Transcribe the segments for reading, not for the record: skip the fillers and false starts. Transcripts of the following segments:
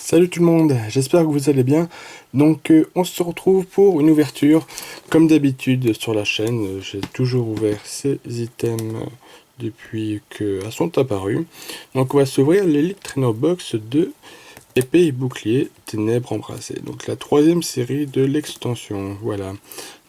Salut tout le monde, j'espère que vous allez bien. Donc on se retrouve pour une ouverture. Comme d'habitude sur la chaîne, j'ai toujours ouvert ces items depuis qu'elles sont apparus. Donc on va s'ouvrir l'Elite Trainer Box de Épée et Bouclier Ténèbres Embrasées. Donc la troisième série de l'extension, voilà.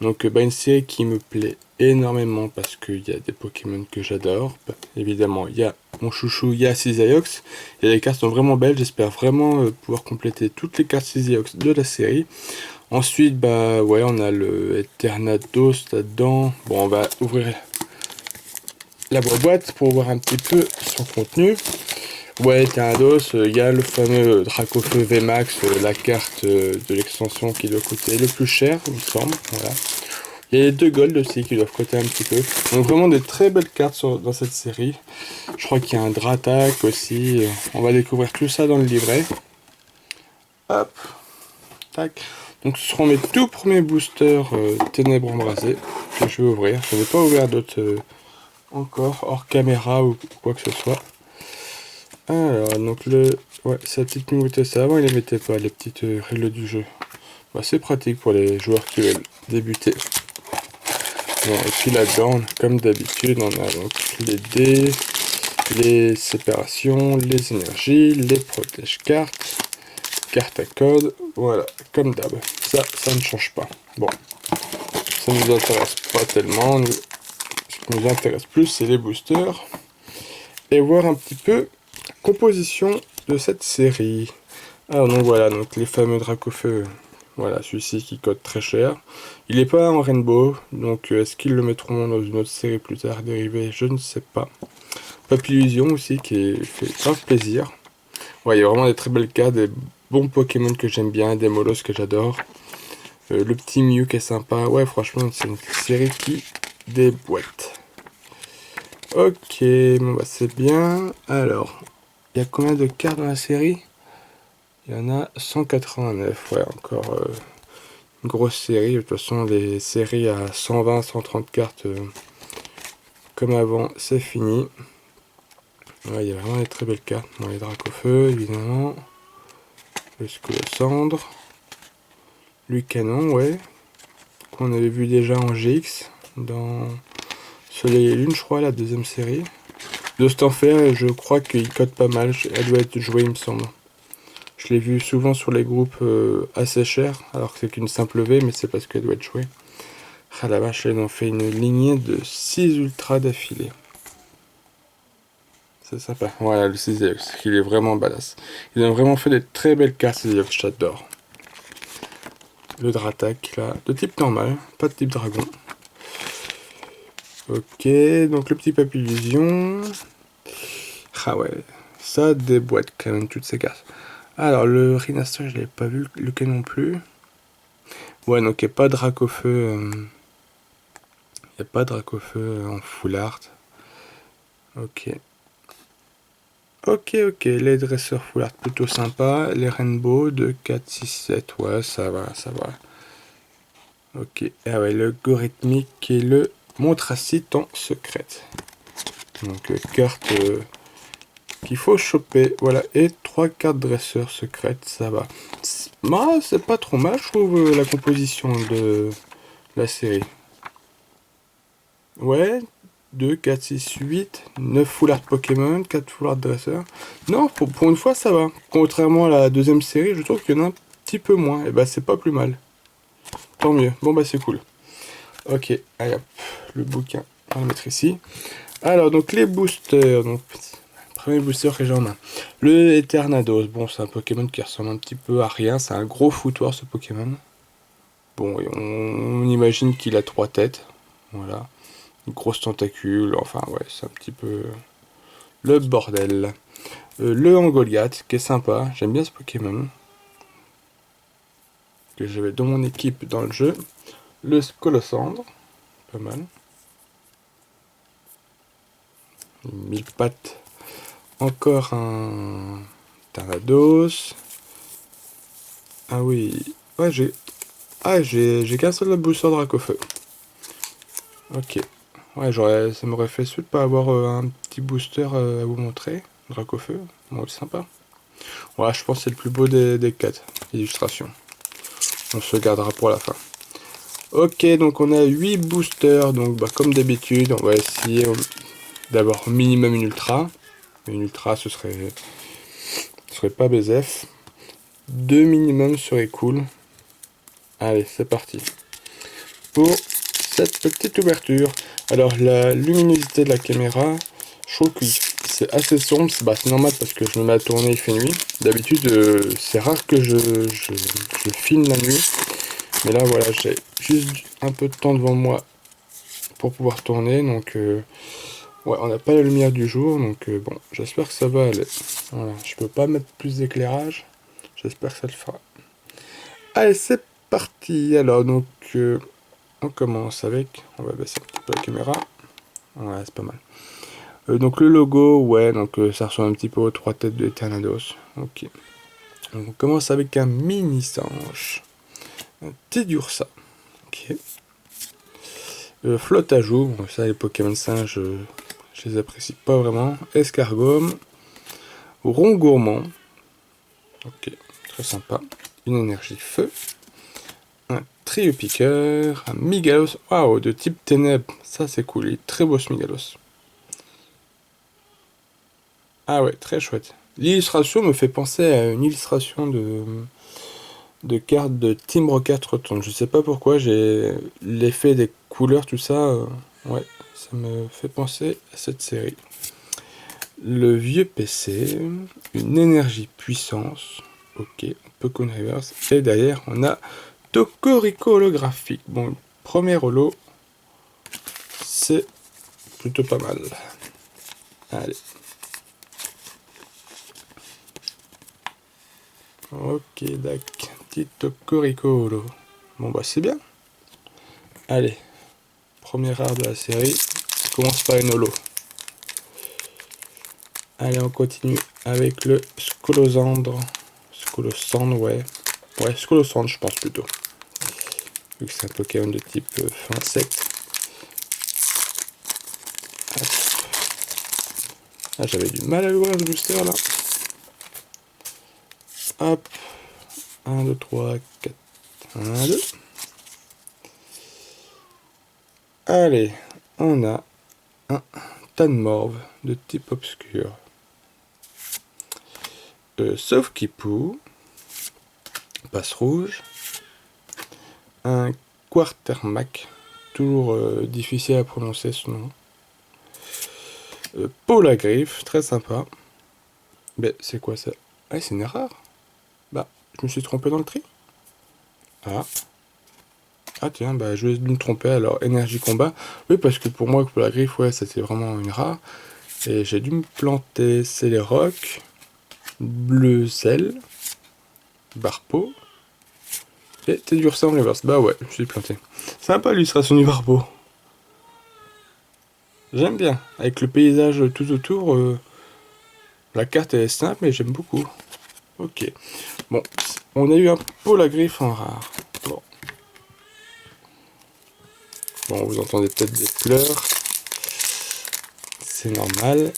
Donc une série qui me plaît énormément parce qu'il y a des Pokémon que j'adore. Évidemment, il y a mon chouchou, il y a Cisaiox. Et les cartes sont vraiment belles, j'espère vraiment pouvoir compléter toutes les cartes Cisaiox de la série. Ensuite, ouais, on a le Eternados là-dedans. Bon, on va ouvrir la boîte pour voir un petit peu son contenu. Ouais, Eternados, il y a le fameux Dracofeu VMAX, la carte de l'extension qui doit coûter le plus cher, il me semble. Voilà. Il y a les deux Gold aussi qui doivent coûter un petit peu. Donc vraiment des très belles cartes dans cette série. Je crois qu'il y a un Dratak aussi. On va découvrir tout ça dans le livret. Hop. Tac. Donc ce seront mes tout premiers boosters Ténèbres Embrasées que je vais ouvrir. Je n'ai pas ouvert d'autres encore hors caméra ou quoi que ce soit. Alors donc ouais, sa petite nouveauté, ça avant il les mettait pas les petites règles du jeu. Bah, c'est pratique pour les joueurs qui veulent débuter. Bon, et puis là-dedans, comme d'habitude, on a donc les dés, les séparations, les énergies, les protège-cartes, cartes à code, voilà, comme d'hab. Ça ne change pas. Bon, ça ne nous intéresse pas tellement. Ce qui nous intéresse plus, c'est les boosters. Et voir un petit peu la composition de cette série. Alors donc voilà, donc les fameux Dracofeu. Voilà, celui-ci qui coûte très cher. Il n'est pas en Rainbow, donc est-ce qu'ils le mettront dans une autre série plus tard dérivée? Je ne sais pas. Papillusion aussi, qui fait grave plaisir. Ouais, il y a vraiment des très belles cartes, des bons Pokémon que j'aime bien, des Molos que j'adore. Le petit Mew qui est sympa. Ouais, franchement, c'est une série qui déboîte. Ok, bon bah c'est bien. Alors, il y a combien de cartes dans la série? Il y en a 189, ouais, encore une grosse série. De toute façon, les séries à 120, 130 cartes, comme avant, c'est fini. Ouais, il y a vraiment des très belles cartes. Bon, les Dracofeu, évidemment. Le Scolosandre. Lucanon, ouais. Qu'on avait vu déjà en GX. Dans Soleil et Lune, je crois, la deuxième série. De cet enfer, je crois qu'il code pas mal. Elle doit être jouée, il me semble. Je l'ai vu souvent sur les groupes assez chers, alors que c'est qu'une simple V, mais c'est parce qu'elle doit être jouée. Ah la vache, ils ont fait une lignée de 6 ultras d'affilée. C'est sympa. Voilà, le Cisaiox, il est vraiment badass. Ils ont vraiment fait des très belles cartes Cisaiox, j'adore. Le Dratak, là, de type normal, pas de type dragon. Ok, donc le petit Papillusion. Ah ouais, ça déboîte quand même toutes ces cartes. Alors, le Rhinaster, je l'avais pas vu, lequel non plus. Ouais, donc il n'y a pas de Dracofeu. Il n'y a pas de Dracofeu en full art. Ok. Ok, les dresseurs full art plutôt sympa. Les rainbow de 4, 6, 7. Ouais, ça va, ça va. Ok. Ah ouais, le Gorithmique et le Montracite en secrète. Donc, carte qu'il faut choper. Voilà. Et 3 cartes dresseurs secrètes, ça va. C'est pas trop mal, je trouve, la composition de la série. Ouais, 2, 4, 6, 8, 9 full art Pokémon, 4 full art dresseurs. Non, pour une fois, ça va. Contrairement à la deuxième série, je trouve qu'il y en a un petit peu moins. Et bah, c'est pas plus mal. Tant mieux. Bon, bah, c'est cool. Ok, allez hop, le bouquin, on va le mettre ici. Alors, donc, les boosters. Donc, premier booster que j'ai en main. Le Eternados. Bon, c'est un Pokémon qui ressemble un petit peu à rien. C'est un gros foutoir, ce Pokémon. Bon, on imagine qu'il a 3 têtes. Voilà. Une grosse tentacule, enfin ouais, c'est un petit peu le bordel. Le Angoliath, qui est sympa, j'aime bien ce Pokémon. Que j'avais dans mon équipe dans le jeu. Le Scolosandre, pas mal. 1000 pattes. Encore un Tarados. Ah oui, ouais, j'ai qu'un seul booster Dracofeu. Ok. Ouais, ça m'aurait fait suite de pas avoir un petit booster à vous montrer. Dracofeu, bon, c'est sympa. Voilà, je pense que c'est le plus beau des 4 illustrations. On se gardera pour la fin. Ok, donc on a 8 boosters. Donc bah, comme d'habitude, on va essayer d'avoir minimum une ultra. Une ultra, ce serait pas BZF. 2 minimum serait cool. Allez, c'est parti. Pour cette petite ouverture. Alors la luminosité de la caméra, je trouve que c'est assez sombre. C'est normal parce que je me mets à tourner, il fait nuit. D'habitude, c'est rare que je filme la nuit. Mais là, voilà, j'ai juste un peu de temps devant moi pour pouvoir tourner. Donc, ouais, on n'a pas la lumière du jour. Donc, bon, j'espère que ça va aller. Voilà, je peux pas mettre plus d'éclairage. J'espère que ça le fera. Allez, c'est parti. Alors, donc, on commence avec... On va baisser un petit peu la caméra. Ouais, c'est pas mal. Donc, le logo, ouais, donc ça ressemble un petit peu aux 3 têtes de Eternados. Ok. Donc, on commence avec un mini sange. Un Tidursa. Ok. Flotte à joue, bon, ça les Pokémon singes, je les apprécie pas vraiment. Escargome, Rongourmand, ok, très sympa. Une énergie feu, un trio piqueur, un Migalos, waouh, de type ténèbres, ça c'est cool, il est très beau ce Migalos. Ah ouais, très chouette. L'illustration me fait penser à une illustration de cartes de Team Rocket Return. Je sais pas pourquoi, j'ai l'effet des couleurs, tout ça, ouais, ça me fait penser à cette série. Le vieux PC, une énergie puissance, ok, on peut qu'on reverse, et derrière on a Tokoriko holographique. Bon, premier holo, c'est plutôt pas mal. Allez. Ok, d'accord, petit Tokoriko holo. Bon bah c'est bien. Allez, premier rare de la série, on commence par une holo. Allez, on continue avec le Scolosandre. Scolosandre, ouais. Ouais, Scolosandre, je pense plutôt. Vu que c'est un Pokémon de type insecte. Ah, j'avais du mal à l'ouvrir ce booster là. Hop. 1, 2, 3, 4. 1, 2. Allez, on a un Tanmorve de type obscur. Sauf Kipou. Passe rouge. Un Quartermac. Toujours difficile à prononcer ce nom. Polagriffe, très sympa. Mais c'est quoi ça? Ah, c'est une rare. Bah, je me suis trompé dans le tri. Ah. Ah tiens, bah je vais me tromper alors, énergie combat. Oui, parce que pour moi, Polagriffe, ouais, c'était vraiment une rare. Et j'ai dû me planter. C'est les rocs. Bleu sel. Barpo. Et t'es dur ça en reverse. Bah ouais, je me suis planté. Sympa l'illustration du Barpo. J'aime bien. Avec le paysage tout autour, la carte est simple, mais j'aime beaucoup. Ok. Bon, on a eu un Polagriffe en rare. Bon. Bon, vous entendez peut-être des pleurs. C'est normal.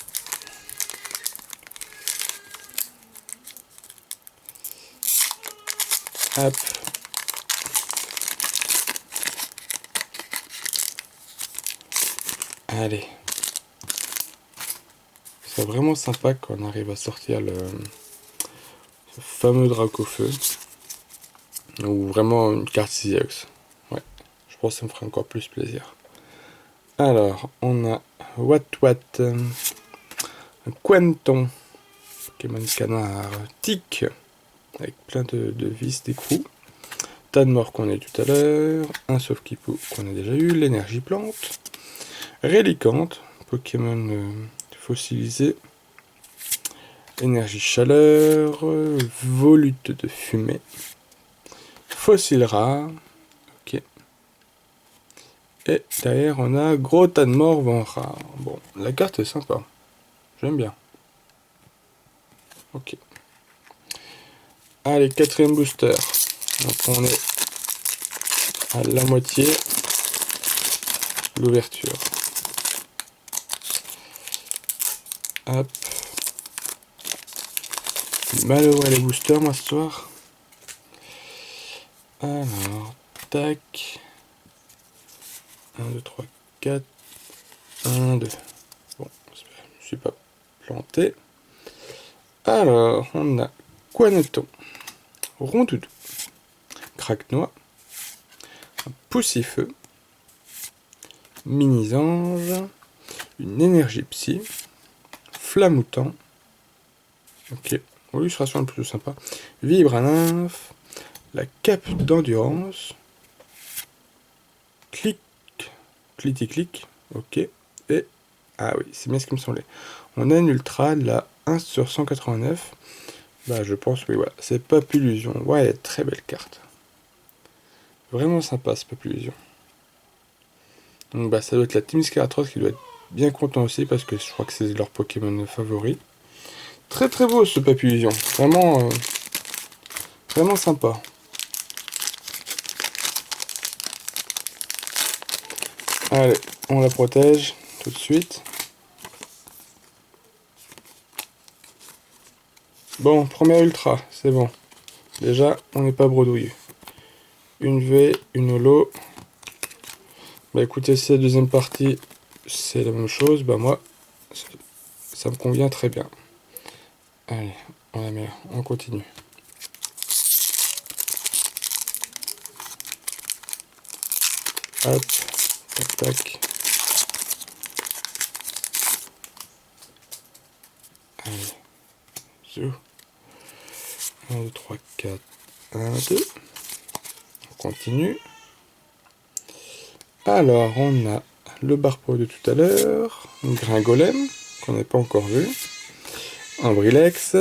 Hop. Allez. C'est vraiment sympa quand on arrive à sortir ce fameux Dracofeu. Ou vraiment une carte Ciox. Ouais. Je pense que ça me ferait encore plus plaisir. Alors, on a Wat, un Quenton, Pokémon canard, Tic, avec plein de vis, d'écrous. Tanmor qu'on a eu tout à l'heure, un Sauf-Kipou qu'on a déjà eu, l'énergie plante, Rélicante, Pokémon fossilisé, énergie chaleur, volute de fumée, fossile rare, ok. Et derrière on a gros Tanmor vent rare. Bon, la carte est sympa, j'aime bien. Ok. Allez, quatrième booster. Donc on est à la moitié. L'ouverture. Hop. Malheureux les boosters, moi, ce soir. Alors, tac. 1, 2, 3, 4. 1, 2. Bon, je ne suis pas planté. Alors, on a Quaneton, Rondoudou, Craque-Noix, Poussifeu, Mini-Ange, une énergie psy, Flamoutant, ok, illustration plutôt sympa, Vibra-Nymphe, la cape d'endurance, Clic, ok, et, ah oui, c'est bien ce qui me semblait, on a une Ultra, la 1 sur 189, bah je pense, oui, voilà, c'est Papillusion, ouais, très belle carte, vraiment sympa ce Papillusion. Donc bah ça doit être la Team Scaratros qui doit être bien content aussi parce que je crois que c'est leur Pokémon favori. Très très beau ce Papillusion, vraiment, vraiment sympa. Allez, on la protège tout de suite. Bon, première ultra, c'est bon. Déjà, on n'est pas bredouillé. Une V, une holo. Bah écoutez, si la deuxième partie, c'est la même chose, bah moi, ça me convient très bien. Allez, on la met là, on continue. Hop, tac, tac. Allez, zou. 1, 2, 3, 4, 1, 2. On continue. Alors, on a le Barpo de tout à l'heure, un Gringolem, qu'on n'a pas encore vu, un Brilex,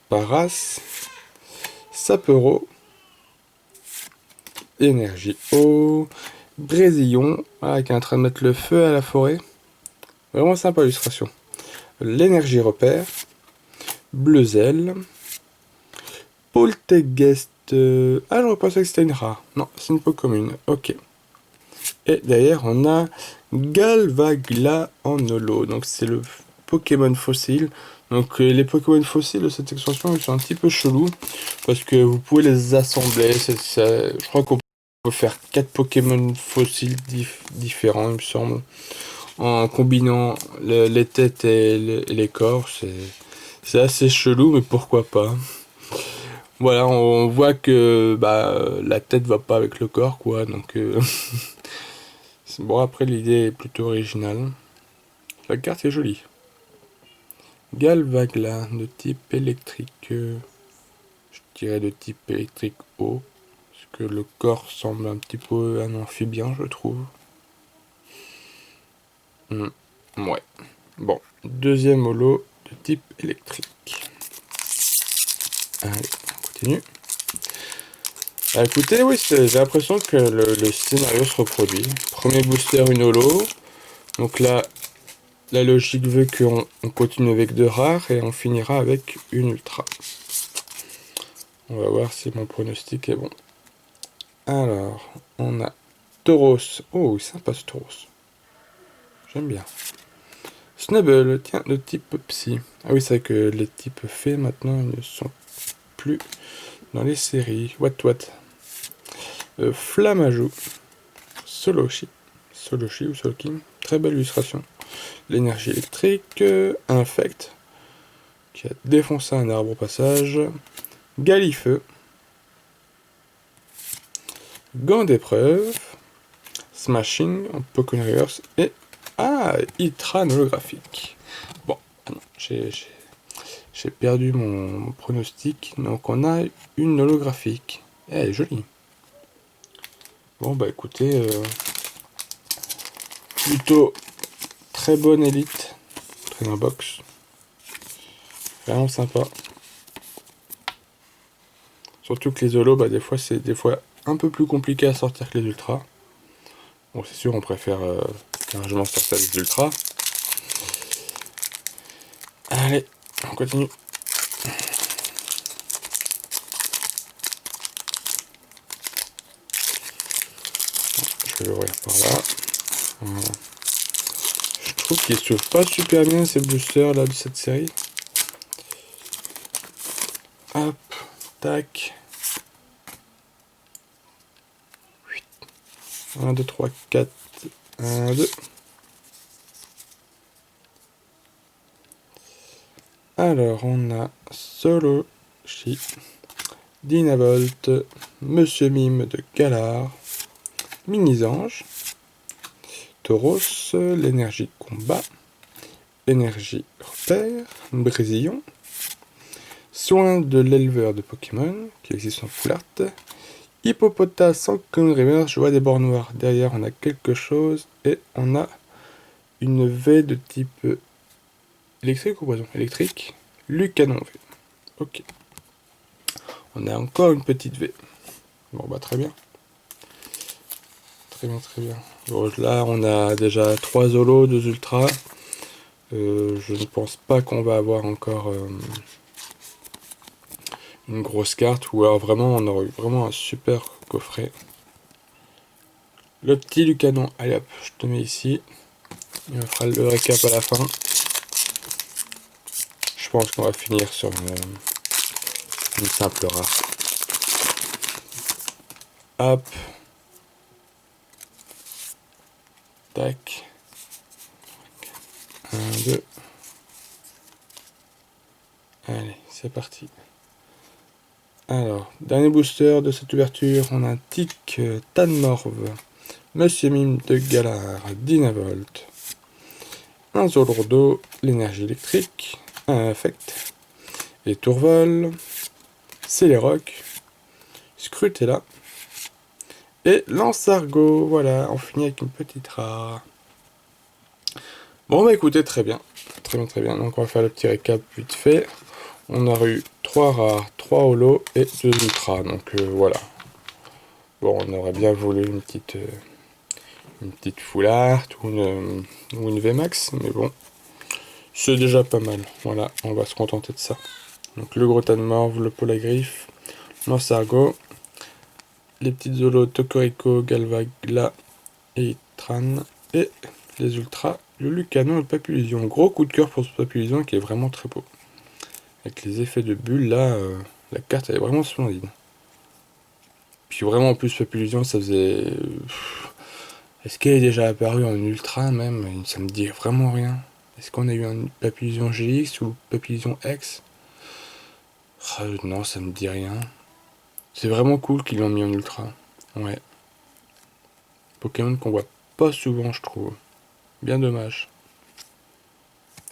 Paras, Sapero, Énergie Eau, Brésillon, qui est en train de mettre le feu à la forêt. Vraiment sympa l'illustration. L'énergie repère, Bleuzel, Poltegeist. Ah, j'aurais pensé que c'était une rare. Non, c'est une peu commune. Ok. Et derrière, on a Galvagla en holo. Donc, c'est le Pokémon fossile. Donc, les Pokémon fossiles de cette extension, ils sont un petit peu chelous. Parce que vous pouvez les assembler. Je crois qu'on peut faire 4 Pokémon fossiles différents, il me semble. En combinant les têtes et les corps. C'est assez chelou, mais pourquoi pas. Voilà, on voit que la tête va pas avec le corps, quoi. Donc, bon, après, l'idée est plutôt originale. La carte est jolie. Galvagla, de type électrique. Je dirais de type électrique eau. Parce que le corps semble un petit peu un amphibien, je trouve. Ouais. Bon, deuxième holo de type électrique. Allez, on continue. Bah écoutez, oui, j'ai l'impression que le scénario se reproduit. Premier booster, une holo. Donc là, la logique veut qu'on continue avec 2 rares et on finira avec une ultra. On va voir si mon pronostic est bon. Alors, on a Tauros. Oh, sympa ce Tauros. J'aime bien. Snubble, tiens, de type psy. Ah oui, c'est vrai que les types fées maintenant, ils ne sont plus dans les séries. What. Flamajou. Soloshi ou Soloking. Très belle illustration. L'énergie électrique. Infect. Qui a défoncé un arbre au passage. Galifeu. Gant d'épreuve. Smashing en Pokémon Reverse. Et Itran holographique. Bon, j'ai perdu mon pronostic. Donc on a une holographique. Elle est jolie. Bon bah écoutez, plutôt très bonne élite. Très en box. Vraiment sympa. Surtout que les holos, des fois c'est un peu plus compliqué à sortir que les ultras. Bon c'est sûr on préfère largement sortir les ultras. Allez, on continue. Je vais l'ouvrir par là. Voilà. Je trouve qu'ils s'ouvrent pas super bien ces boosters là de cette série. Tac. 1, 2, 3, 4. 1, 2. Alors, on a Solo Chi, Dynavolt, Monsieur Mime de Galar, Mini-Ange, Tauros, l'énergie combat, énergie repère, Brisillon, soin de l'éleveur de Pokémon, qui existe en full art, Hippopotame en Clone River, je vois des bords noirs. Derrière, on a quelque chose et on a une V de type électrique ou poison? Électrique. Lucanon V. Ok. On a encore une petite V. Bon, bah, très bien. Très bien, très bien. Bon, là, on a déjà 3 Zolos, 2 Ultras. Je ne pense pas qu'on va avoir encore une grosse carte, ou alors vraiment, on aurait eu vraiment un super coffret. Le petit Lucanon, allez hop, je te mets ici. Et on fera le récap à la fin. Je pense qu'on va finir sur une simple rare. Hop. Tac. 1, 2. Allez, c'est parti. Alors, dernier booster de cette ouverture, on a un Tic Tanmorve, Monsieur Mime de Galar, Dynavolt, un Zolordo, l'énergie électrique, un Affect, et Tourvol, Céléroc, Scrutella, et Lancergo. Voilà, on finit avec une petite rare. Bon bah écoutez, très bien. Très bien, très bien. Donc on va faire le petit récap vite fait. On a eu 3 rares, 3 holos et 2 ultras. Donc voilà. Bon, on aurait bien voulu une petite full art ou une VMAX, mais bon, c'est déjà pas mal. Voilà, on va se contenter de ça. Donc le gros Tanmorve, le Polagriffe, Lancergo, les petites Zolos Tokorico, Galvagla et Tran, et les ultras, le Lucanon et le Papillusion. Gros coup de cœur pour ce Papillusion qui est vraiment très beau. Avec les effets de bulles là, la carte elle est vraiment splendide. Puis vraiment en plus Papillusion ça faisait... Est-ce qu'elle est déjà apparue en ultra même? Ça me dit vraiment rien. Est-ce qu'on a eu un Papillusion GX ou Papillusion X? Non, ça me dit rien. C'est vraiment cool qu'ils l'ont mis en ultra. Ouais. Pokémon qu'on voit pas souvent, je trouve. Bien dommage.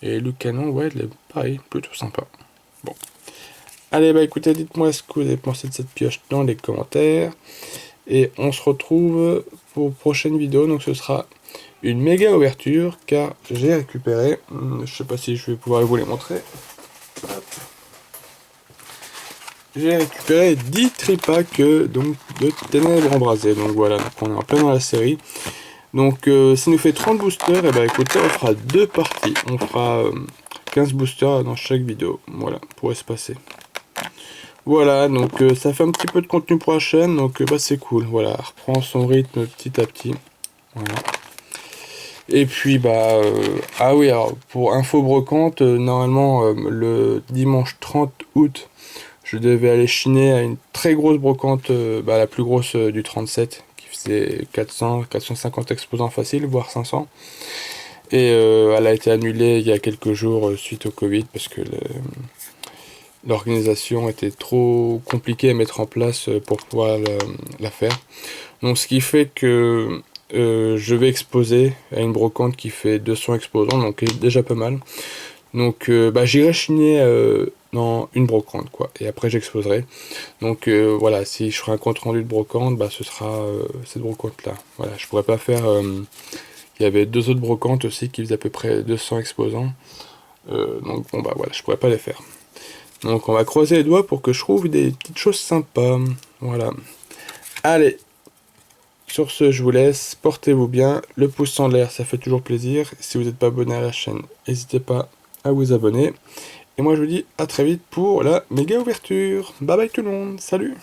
Et le canon, ouais, il est pareil, plutôt sympa. Bon. Allez, bah écoutez, dites-moi ce que vous avez pensé de cette pioche dans les commentaires. Et on se retrouve pour une prochaine vidéo. Donc ce sera une méga ouverture, car j'ai récupéré, je sais pas si je vais pouvoir vous les montrer. Hop. J'ai récupéré 10 tripacks donc, de Ténèbres Embrasées. Donc voilà, donc on est en plein dans la série. Donc ça nous fait 30 boosters, et bah écoutez, on fera 2 parties. On fera 15 boosters dans chaque vidéo. Voilà, pour espacer. Voilà, donc ça fait un petit peu de contenu pour la chaîne, donc bah c'est cool. Voilà, reprend son rythme petit à petit. Voilà. Et puis bah ah oui, alors pour info brocante, normalement le dimanche 30 août, je devais aller chiner à une très grosse brocante, la plus grosse du 37, qui faisait 450 exposants faciles, voire 500. Et elle a été annulée il y a quelques jours suite au Covid, parce que l'organisation était trop compliquée à mettre en place pour pouvoir la faire. Donc ce qui fait que je vais exposer à une brocante qui fait 200 exposants, donc déjà pas mal. Donc j'irai chiner dans une brocante, quoi, et après j'exposerai. Donc voilà, si je ferai un compte rendu de brocante, ce sera cette brocante là. Voilà, je pourrais pas faire... il y avait 2 autres brocantes aussi qui faisaient à peu près 200 exposants. Donc bon voilà, je pourrais pas les faire. Donc on va croiser les doigts pour que je trouve des petites choses sympas. Voilà. Allez, sur ce, je vous laisse. Portez-vous bien. Le pouce en l'air, ça fait toujours plaisir. Si vous n'êtes pas abonné à la chaîne, n'hésitez pas à vous abonner. Et moi, je vous dis à très vite pour la méga ouverture. Bye bye tout le monde. Salut!